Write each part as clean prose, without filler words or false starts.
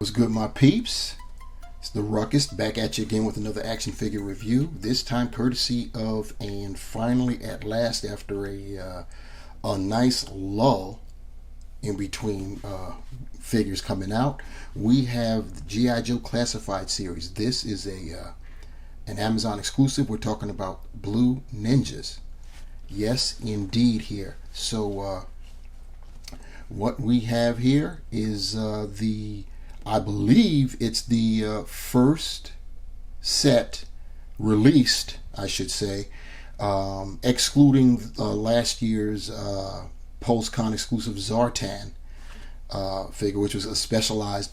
What's good, my peeps? It's the Ruckus back at you again with another action figure review. This time courtesy of, and finally at last, after a nice lull in between figures coming out, we have the G.I. Joe Classified series. This is an Amazon exclusive. We're talking about Blue Ninjas. Yes, indeed here. So what we have here is I believe it's the first set released, I should say, excluding last year's PulseCon exclusive Zartan figure, which was a specialized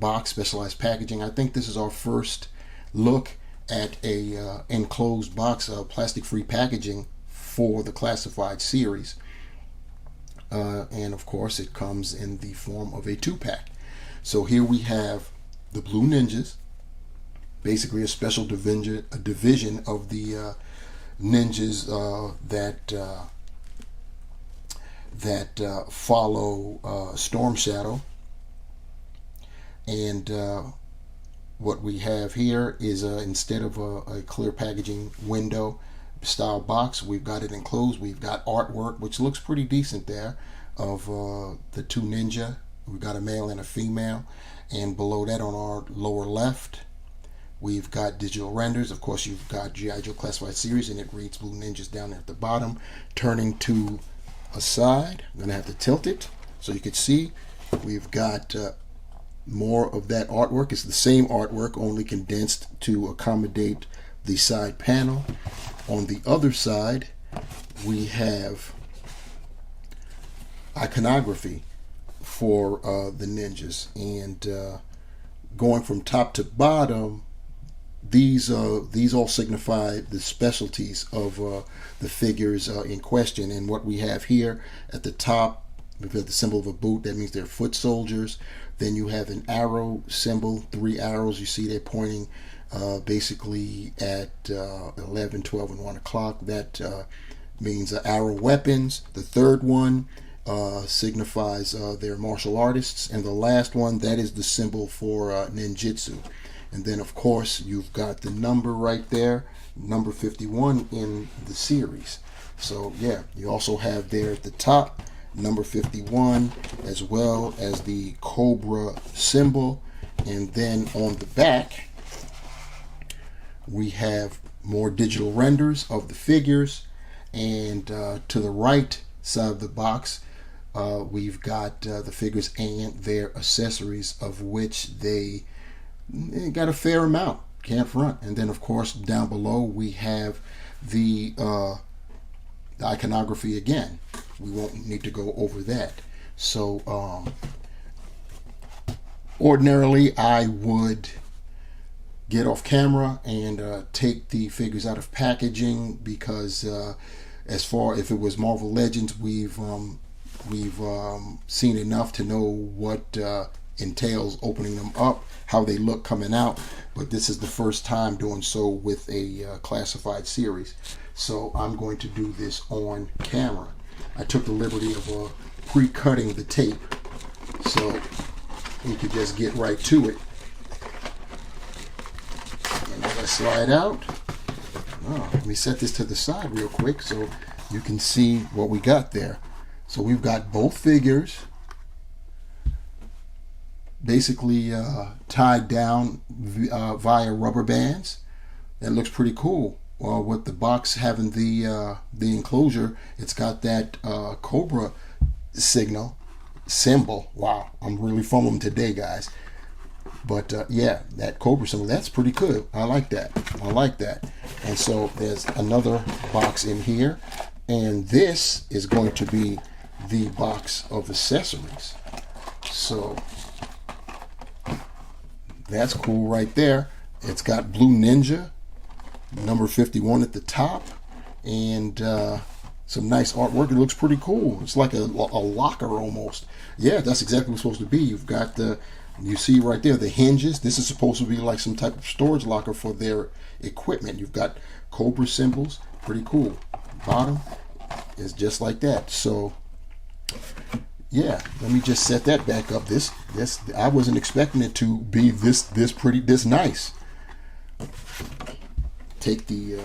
box, specialized packaging. I think this is our first look at a enclosed box of plastic-free packaging for the Classified series. And of course it comes in the form of a 2-pack. So here we have the Blue Ninjas, basically a special division of the ninjas that follow Storm Shadow. And what we have here is instead of a clear packaging window style box, we've got it enclosed. We've got artwork which looks pretty decent there of the two ninja. We've got a male and a female, and below that on our lower left we've got digital renders. Of course, you've got G.I. Joe Classified series, and it reads Blue Ninjas down there at the bottom. Turning to a side, I'm gonna have to tilt it so you can see we've got more of that artwork. It's the same artwork, only condensed to accommodate the side panel. On the other side we have iconography for the ninjas, and going from top to bottom, these all signify the specialties of the figures in question. And what we have here at the top, we've got the symbol of a boot. That means they're foot soldiers. Then you have an arrow symbol, 3 arrows. You see they're pointing basically at 11, 12, and 1 o'clock. That means arrow weapons. The third one signifies their martial artists, and the last one, that is the symbol for ninjutsu. And then of course you've got the number right there, number 51 in the series. So yeah, you also have there at the top number 51, as well as the Cobra symbol. And then on the back we have more digital renders of the figures, and to the right side of the box we've got the figures and their accessories, of which they got a fair amount, can't front. And then of course down below we have the iconography again. We won't need to go over that. So ordinarily I would get off camera and take the figures out of packaging, because as far if it was Marvel Legends, we've seen enough to know what entails opening them up, how they look coming out. But this is the first time doing so with a classified series, so I'm going to do this on camera. I took the liberty of pre-cutting the tape so we could just get right to it. And as I slide out, let me set this to the side real quick so you can see what we got there. So we've got both figures basically tied down via rubber bands. That looks pretty cool. Well, with the box having the enclosure, it's got that Cobra symbol. Wow, I'm really fumbling today, guys. But yeah, that Cobra symbol, that's pretty cool. I like that. I like that. And so there's another box in here, and this is going to be the box of accessories. So that's cool right there. It's got Blue Ninja number 51 at the top, and some nice artwork. It looks pretty cool. It's like a locker almost. Yeah, that's exactly what it's supposed to be. You've got you see right there the hinges. This is supposed to be like some type of storage locker for their equipment. You've got Cobra symbols. Pretty cool. Bottom is just like that. So yeah, let me just set that back up. This I wasn't expecting it to be this pretty, this nice. Take the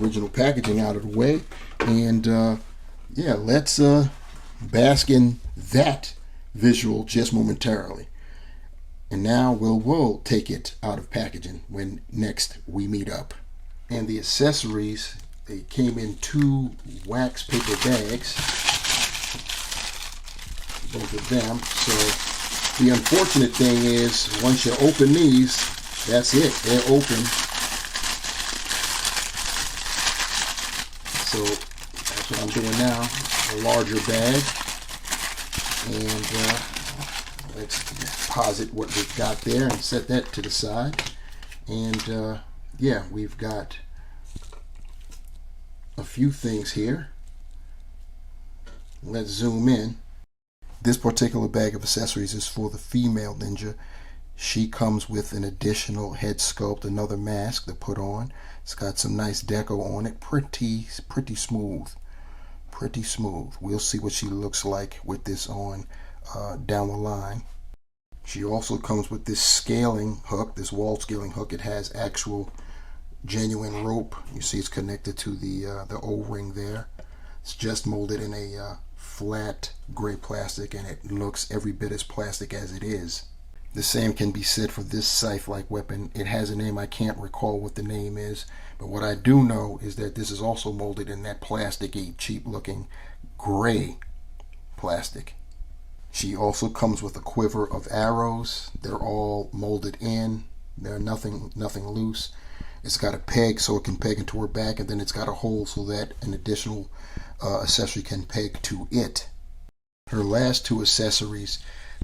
original packaging out of the way, and yeah, let's bask in that visual just momentarily. And now we'll take it out of packaging when next we meet up. And the accessories, they came in 2 wax paper bags, both of them. So the unfortunate thing is, once you open these, that's it, they're open. So that's what I'm doing now, a larger bag. And let's deposit what we've got there and set that to the side. And yeah, we've got a few things here. Let's zoom in. This particular bag of accessories is for the female ninja. She comes with an additional head sculpt, another mask to put on. It's got some nice deco on it. Pretty smooth. Pretty smooth. We'll see what she looks like with this on down the line. She also comes with this scaling hook, this wall scaling hook. It has actual genuine rope. You see it's connected to the O-ring there. It's just molded in a flat gray plastic, and it looks every bit as plastic as it is. The same can be said for this scythe-like weapon. It has a name. I can't recall what the name is, but what I do know is that this is also molded in that plasticky, cheap-looking gray plastic. She also comes with a quiver of arrows. They're all molded in. There's nothing loose. It's got a peg so it can peg into her back, and then it's got a hole so that an additional accessory can peg to it. Her last 2 accessories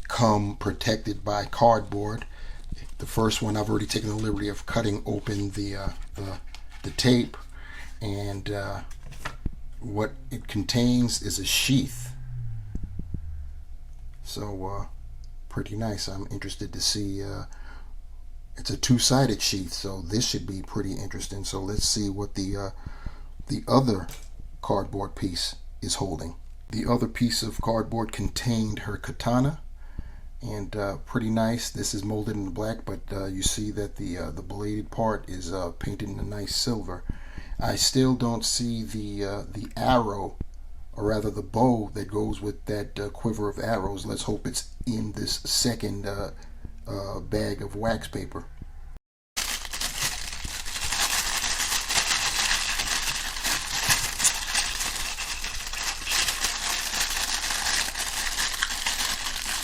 come protected by cardboard. The first one, I've already taken the liberty of cutting open the tape, and what it contains is a sheath. So pretty nice. I'm interested to see. It's a 2-sided sheath, so this should be pretty interesting. So let's see what the other cardboard piece is holding. The other piece of cardboard contained her katana, and pretty nice. This is molded in black, but you see that the bladed part is painted in a nice silver. I still don't see the arrow, or rather the bow that goes with that quiver of arrows. Let's hope it's in this second bag of wax paper.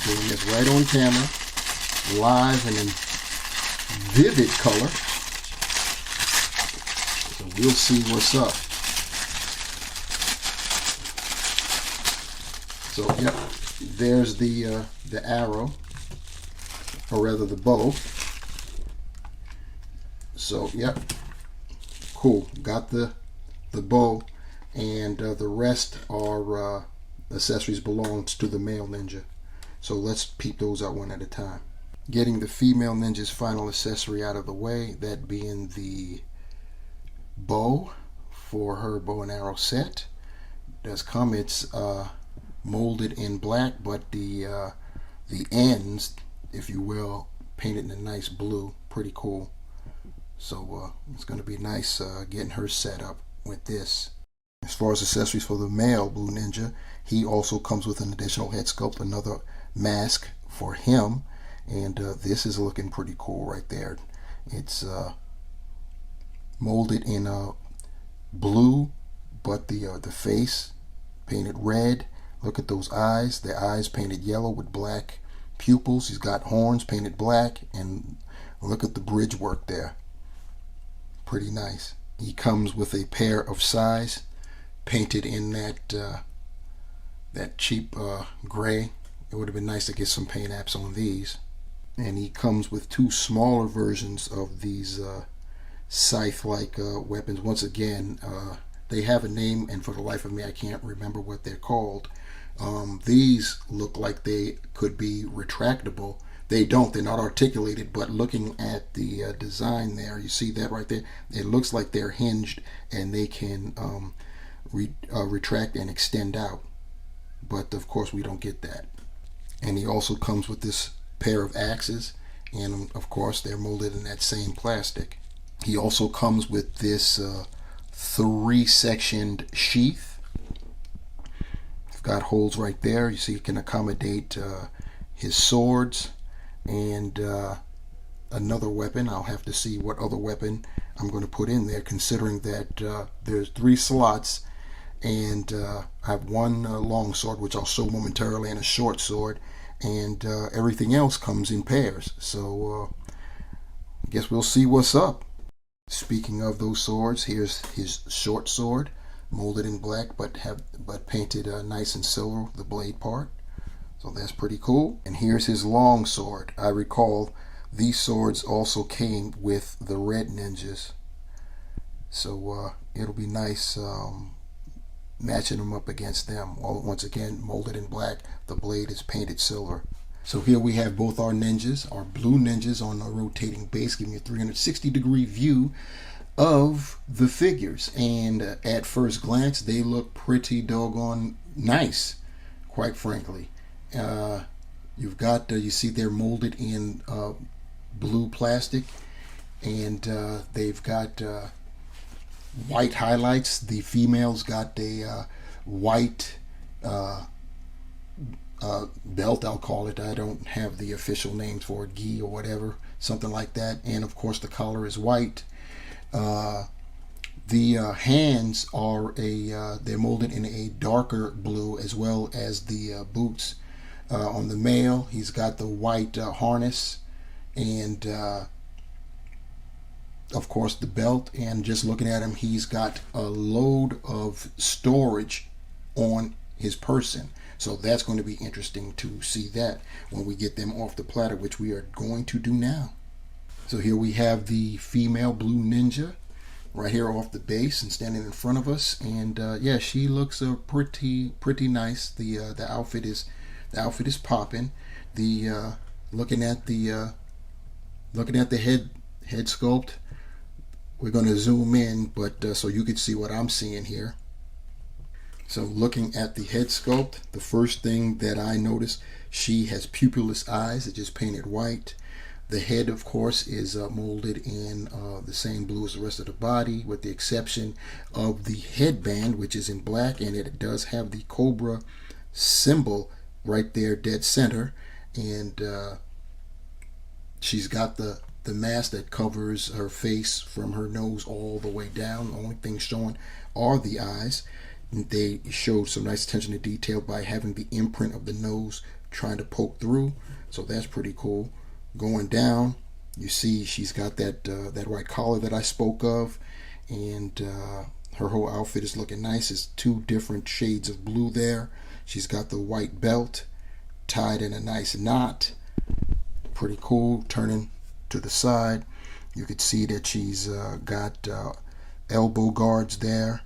Doing this right on camera, live and in vivid color. So we'll see what's up. So yep, there's the arrow, or rather the bow. So yep, cool. Got the bow, and the rest are accessories belongs to the male ninja. So let's peep those out one at a time. Getting the female ninja's final accessory out of the way, that being the bow for her bow and arrow set. Does come. It's molded in black, but the ends, if you will, painted in a nice blue. Pretty cool. So it's going to be nice getting her set up with this. As far as accessories for the male blue ninja, he also comes with an additional head sculpt, another mask for him, and this is looking pretty cool right there. It's molded in blue, but the face painted red. Look at those eyes. The eyes painted yellow with black pupils. He's got horns painted black, and look at the bridge work there. Pretty nice. He comes with a pair of sais painted in that cheap gray. It would have been nice to get some paint apps on these. And he comes with 2 smaller versions of these scythe-like weapons. Once again, they have a name, and for the life of me, I can't remember what they're called. These look like they could be retractable. They don't. They're not articulated, but looking at the design there, you see that right there? It looks like they're hinged, and they can retract and extend out. But of course we don't get that. And he also comes with this pair of axes, and of course they're molded in that same plastic. He also comes with this 3-sectioned sheath. It's got holes right there. You see, it can accommodate his swords and another weapon. I'll have to see what other weapon I'm going to put in there, considering that there's 3 slots, and I have one long sword, which I'll show momentarily, and a short sword, and everything else comes in pairs. So I guess we'll see what's up. Speaking of those swords, here's his short sword, molded in black, but painted nice in silver, the blade part. So that's pretty cool. And here's his long sword. I recall these swords also came with the red ninjas, so it'll be nice matching them up against them. Once again, molded in black, the blade is painted silver. So here we have both our ninjas, our blue ninjas, on a rotating base, giving you a 360-degree view of the figures. And at first glance, they look pretty doggone nice, quite frankly. You've got, you see they're molded in blue plastic, and they've got white highlights. The female's got a white belt, I'll call it. I don't have the official names for it, gi or whatever, something like that. And of course the collar is white. The hands are they're molded in a darker blue, as well as the boots. On the male, he's got the white harness, and of course the belt. And just looking at him, he's got a load of storage on his person. So that's going to be interesting to see that when we get them off the platter, which we are going to do now. So here we have the female blue ninja right here off the base and standing in front of us, and yeah, she looks pretty nice. The outfit is popping. The looking at the head sculpt, we're going to zoom in, but so you can see what I'm seeing here. So looking at the head sculpt, the first thing that I noticed, she has pupilless eyes that just painted white. The head, of course, is molded in the same blue as the rest of the body, with the exception of the headband, which is in black, and it does have the cobra symbol right there, dead center. And she's got the mask that covers her face from her nose all the way down. The only thing showing are the eyes. They showed some nice attention to detail by having the imprint of the nose trying to poke through, so that's pretty cool. Going down, you see she's got that white collar that I spoke of, and her whole outfit is looking nice. It's 2 different shades of blue there. She's got the white belt tied in a nice knot, pretty cool. Turning to the side, you could see that she's got elbow guards there,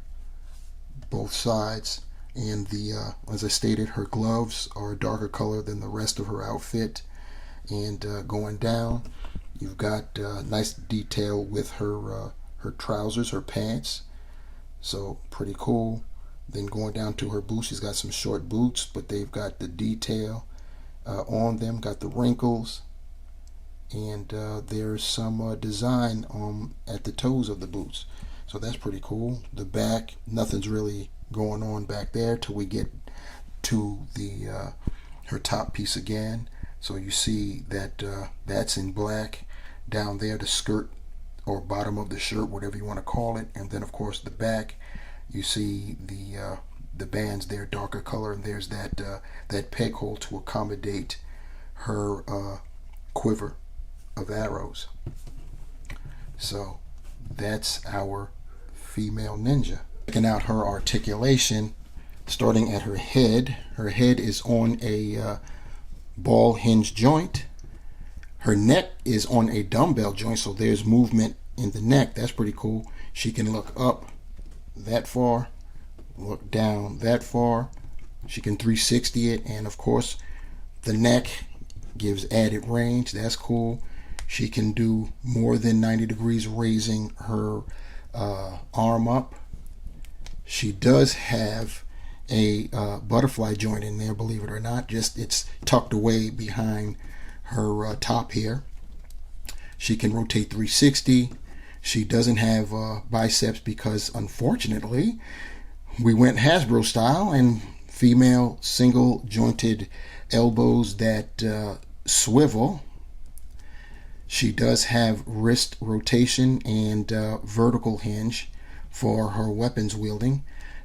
both sides, and the as I stated, her gloves are a darker color than the rest of her outfit. And going down, you've got nice detail with her trousers, her pants, so pretty cool. Then going down to her boots, she's got some short boots, but they've got the detail on them, got the wrinkles, and there's some design at the toes of the boots. So that's pretty cool. The back, nothing's really going on back there till we get to the her top piece again. So you see that that's in black down there, the skirt or bottom of the shirt, whatever you want to call it. And then of course the back, you see the bands there, darker color, and there's that peg hole to accommodate her quiver of arrows. So that's our female ninja. Checking out her articulation, starting at her head. Her head is on a ball hinge joint. Her neck is on a dumbbell joint, so there's movement in the neck. That's pretty cool. She can look up that far, look down that far. She can 360 it, and of course the neck gives added range. That's cool. She can do more than 90 degrees, raising her arm up. She does have a butterfly joint in there, believe it or not. Just it's tucked away behind her top here. She can rotate 360. She doesn't have biceps because, unfortunately, we went Hasbro style and female single jointed elbows that swivel. She does have wrist rotation and vertical hinge for her weapons wielding.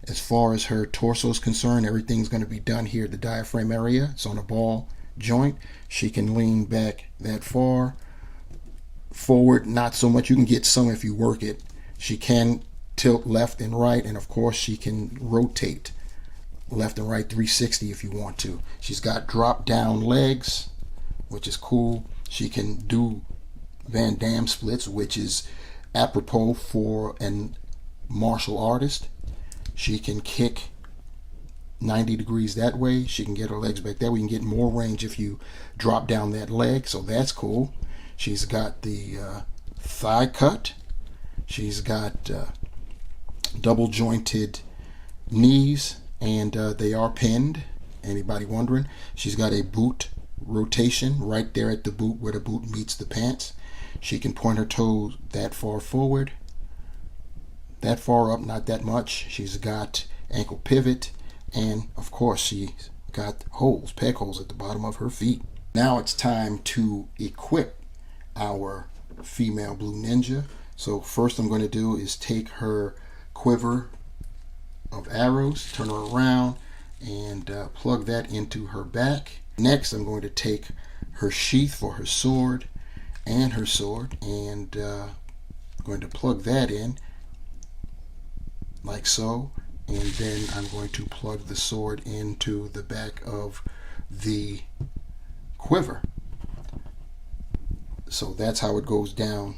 As far as her torso is concerned, everything's going to be done here at the diaphragm area. It's on a ball joint. She can lean back that far. Forward, not so much. You can get some if you work it. She can tilt left and right, and of course she can rotate left and right 360 if you want to. She's got drop down legs, which is cool. She can do Van Damme splits, which is apropos for an martial artist. She can kick 90 degrees that way. She can get her legs back there. We can get more range if you drop down that leg, so that's cool. She's got the thigh cut. She's got double jointed knees, and they are pinned. Anybody wondering? She's got a boot rotation right there at the boot where the boot meets the pants. She can point her toes that far forward, that far up, not that much. She's got ankle pivot, and of course she's got holes, peg holes at the bottom of her feet. Now it's time to equip our female blue ninja. So first I'm going to do is take her quiver of arrows, turn her around, and plug that into her back. Next I'm going to take her sheath for her sword and her sword, and I'm going to plug that in like so, and then I'm going to plug the sword into the back of the quiver. So that's how it goes down,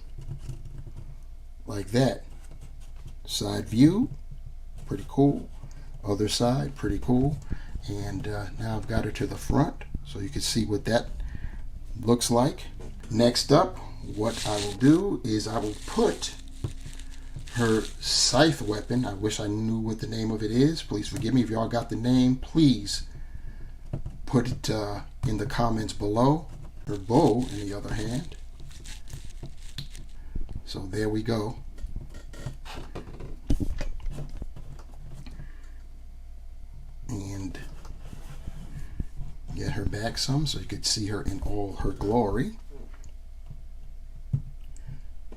like that. Side view, pretty cool. Other side, pretty cool. And now I've got her to the front so you can see what that looks like. Next up, what I will do is I will put her scythe weapon. I wish I knew what the name of it is. Please forgive me if y'all got the name. Please put it in the comments below. Her bow in the other hand. So there we go. And get her back some so you could see her in all her glory.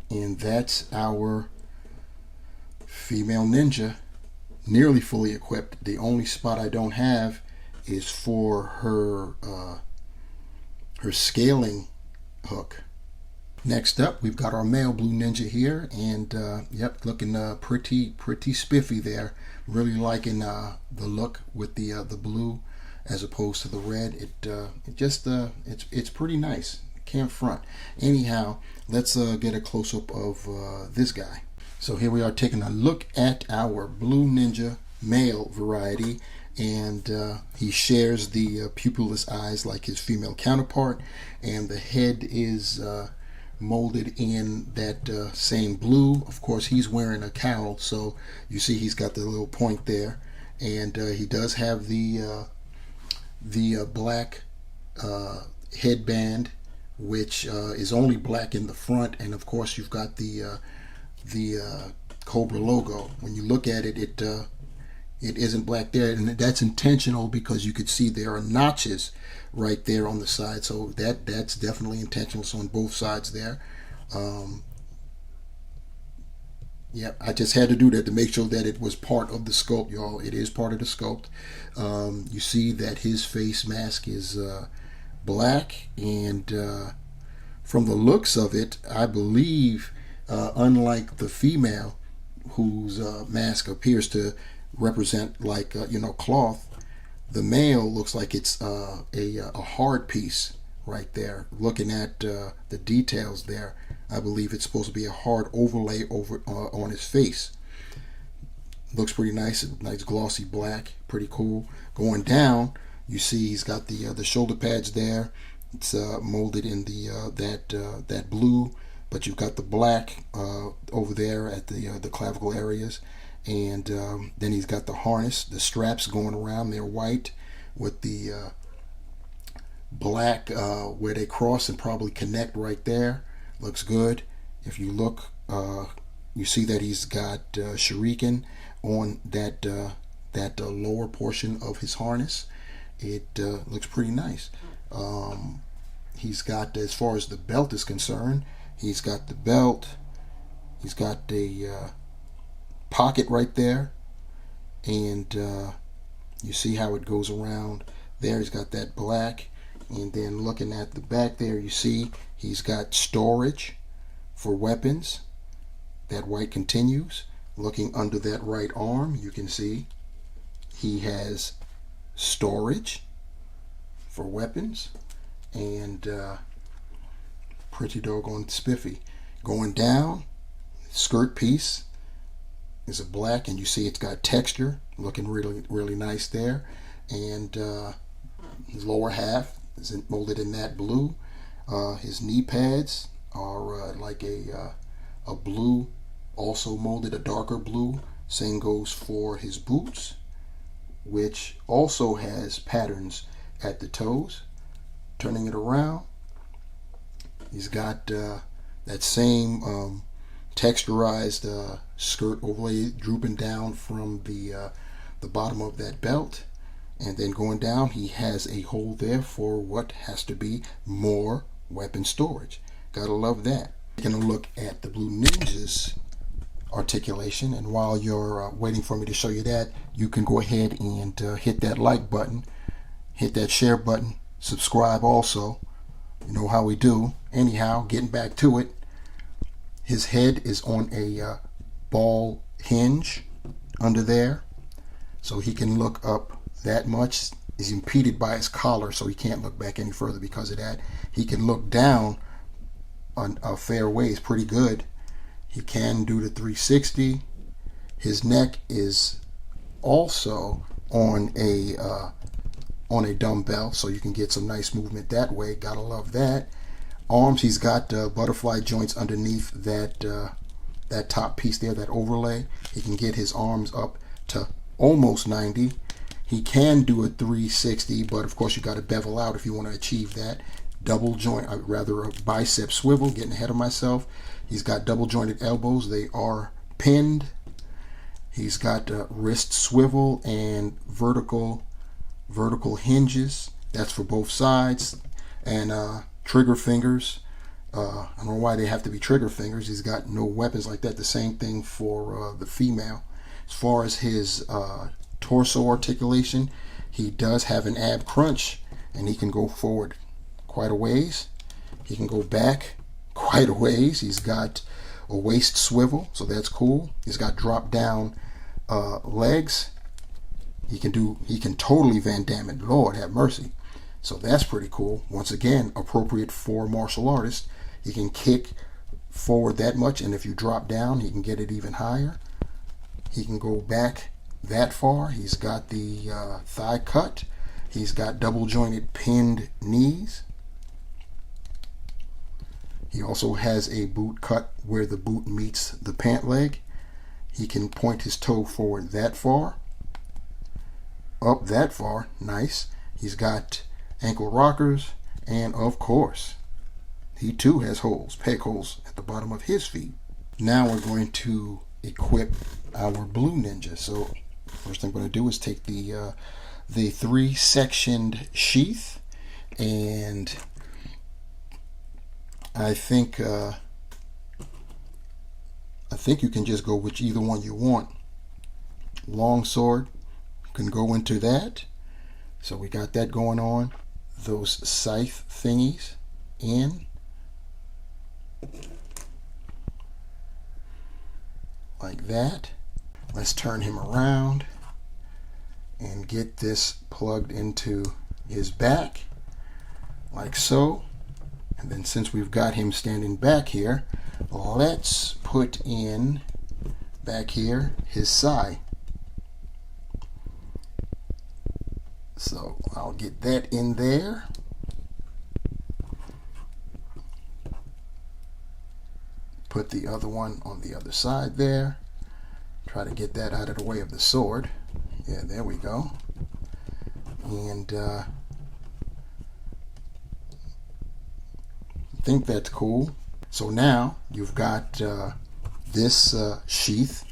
And that's our female ninja, nearly fully equipped. The only spot I don't have is for her her scaling hook. Next up, we've got our male blue ninja here, and yep, looking pretty spiffy there. Really liking the look with the blue as opposed to the red. It's pretty nice. Can't front. Anyhow, let's get a close-up of this guy. So here we are taking a look at our blue ninja male variety, and he shares the pupilless eyes like his female counterpart, and the head is molded in that same blue. Of course, he's wearing a cowl, so you see he's got the little point there, and he does have the black headband, which is only black in the front, and of course you've got the Cobra logo. When you look at it, it isn't black there, and that's intentional because you could see there are notches right there on the side, so that's definitely intentional. So on both sides there. Yeah, I just had to do that to make sure that it was part of the sculpt, y'all. It is part of the sculpt. You see that his face mask is black, and from the looks of it, I believe, unlike the female, whose mask appears to represent like cloth, the male looks like it's a hard piece right there. Looking at the details there, I believe it's supposed to be a hard overlay over on his face. Looks pretty nice, nice glossy black, pretty cool. Going down, you see he's got the shoulder pads there. It's molded in the that blue, but you've got the black over there at the clavicle areas, And then he's got the harness, the straps going around. They're white with the black where they cross and probably connect right there. Looks good. If you look, you see that he's got shuriken on that lower portion of his harness. It looks pretty nice. He's got, as far as the belt is concerned, he's got the belt. He's got a pocket right there, and you see how it goes around there. He's got that black, and then looking at the back there, you see he's got storage for weapons. That white continues. Looking under that right arm, you can see he has storage for weapons, and pretty doggone spiffy. Going down, skirt piece is a black, and you see it's got texture, looking really nice there. And his lower half is molded in that blue. His knee pads are like a blue, also molded a darker blue. Same goes for his boots, which also has patterns at the toes. Turning it around, he's got that same texturized skirt overlay drooping down from the bottom of that belt. And then going down, he has a hole there for what has to be more weapon storage. Gotta love that. Taking a look at the Blue Ninja's articulation, and while you're waiting for me to show you that, you can go ahead and hit that like button, hit that share button, subscribe also. You know how we do. Anyhow, getting back to it, his head is on a ball hinge under there, so he can look up that much. Is impeded by his collar, so he can't look back any further because of that. He can look down on a fair ways pretty good. He can do the 360. His neck is also on a dumbbell, so you can get some nice movement that way. Gotta love that. Arms, he's got butterfly joints underneath that top piece there, that overlay. He can get his arms up to almost 90. He can do a 360, but of course you got to bevel out if you want to achieve that. Double joint, rather a bicep swivel, getting ahead of myself. He's got double jointed elbows. They are pinned. He's got wrist swivel and vertical hinges. That's for both sides. And trigger fingers. I don't know why they have to be trigger fingers. He's got no weapons like that. The same thing for the female. As far as his torso articulation, he does have an ab crunch, and he can go forward quite a ways. He can go back quite a ways. He's got a waist swivel, so that's cool. He's got drop down legs. He can totally Van Damme it. Lord have mercy. So that's pretty cool. Once again, appropriate for martial artists. He can kick forward that much, and if you drop down, he can get it even higher. He can go back that far. He's got the thigh cut. He's got double jointed pinned knees. He also has a boot cut where the boot meets the pant leg. He can point his toe forward that far, up that far. Nice. He's got ankle rockers, and of course he too has holes, peg holes at the bottom of his feet. Now we're going to equip our Blue Ninja. So first thing I'm going to do is take the 3-sectioned sheath, and I think you can just go with either one you want. Long sword can go into that. So we got that going on. Those scythe thingies in. Like that. Let's turn him around and get this plugged into his back like so. And then since we've got him standing back here, let's put in back here his side. So I'll get that in there. Put the other one on the other side there. Try to get that out of the way of the sword. Yeah, there we go. And I think that's cool. So now you've got this sheath.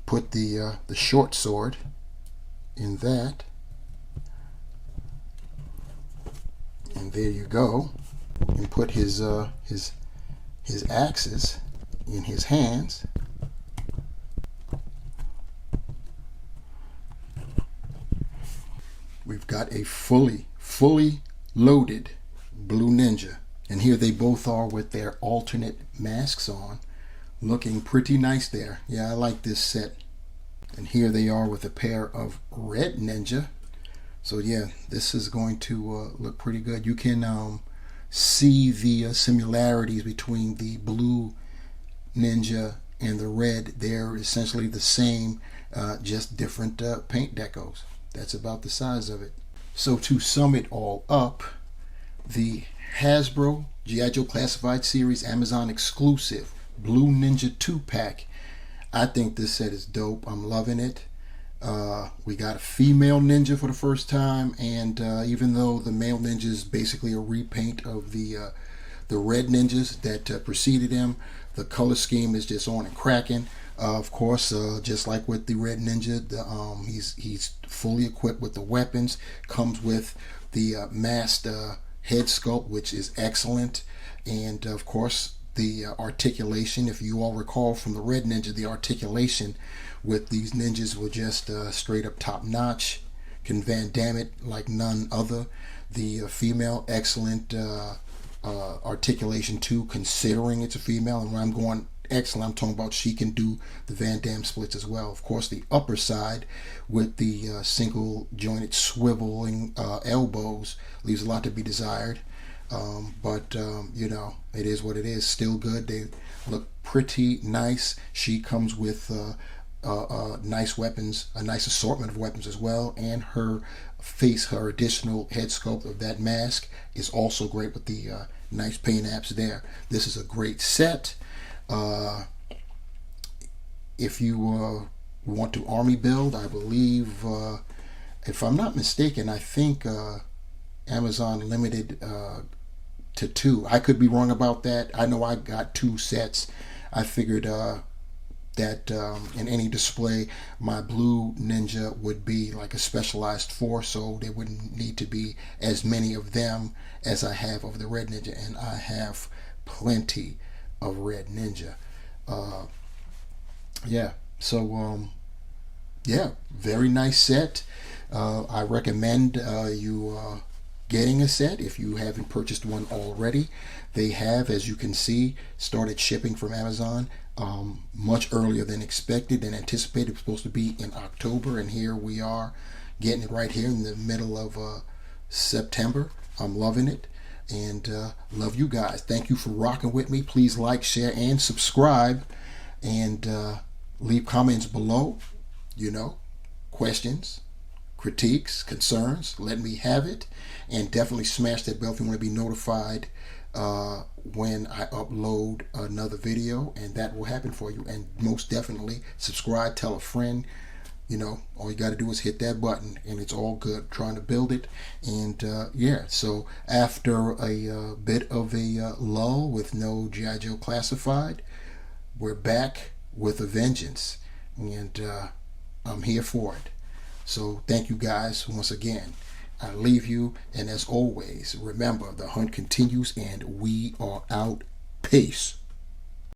Put the short sword in that, and there you go. And put his axes in his hands. We've got a fully loaded Blue Ninja. And here they both are with their alternate masks on. Looking pretty nice there. Yeah, I like this set. And here they are with a pair of Red Ninja. So yeah, this is going to look pretty good. You can see the similarities between the Blue Ninja and the red. They're essentially the same, just different paint decos. That's about the size of it. So to sum it all up, the Hasbro G.I. Joe Classified Series Amazon exclusive Blue Ninja 2-pack. I think this set is dope. I'm loving it. We got a female ninja for the first time, and even though the male ninja is basically a repaint of the red ninjas that preceded him, the color scheme is just on and cracking. Of course, just like with the red ninja, he's fully equipped with the weapons. Comes with the masked head sculpt, which is excellent, and of course the articulation. If you all recall from the red ninja, the articulation with these ninjas were just straight up top notch. Can Van Damme it like none other. The female, excellent articulation too, considering it's a female. And when I'm going excellent, I'm talking about she can do the Van Damme splits as well. Of course, the upper side with the single jointed swiveling elbows leaves a lot to be desired. But you know, it is what it is. Still good. They look pretty nice. She comes with nice weapons, a nice assortment of weapons as well, and her face, her additional head sculpt of that mask is also great with the nice paint apps there. This is a great set. If you want to army build, I believe, if I'm not mistaken, I think Amazon limited to 2. I could be wrong about that. I know I got 2 sets. I figured that in any display, my Blue Ninja would be like a specialized 4, so there wouldn't need to be as many of them as I have of the Red Ninja, and I have plenty of Red Ninja. Yeah, so yeah, very nice set. I recommend you getting a set if you haven't purchased one already. They have, as you can see, started shipping from Amazon much earlier than expected and anticipated. It was supposed to be in October, and here we are getting it right here in the middle of September. I'm loving it, and love you guys. Thank you for rocking with me. Please like, share, and subscribe, and leave comments below. You know, questions, critiques, concerns, let me have it. And definitely smash that bell if you want to be notified when I upload another video, and that will happen for you. And most definitely subscribe, tell a friend. You know, all you got to do is hit that button, and it's all good. Trying to build it. And yeah, so after a bit of a lull with no G.I. Joe Classified, we're back with a vengeance, and I'm here for it. So thank you guys once again. I leave you, and as always, remember, the hunt continues, and we are out. Peace.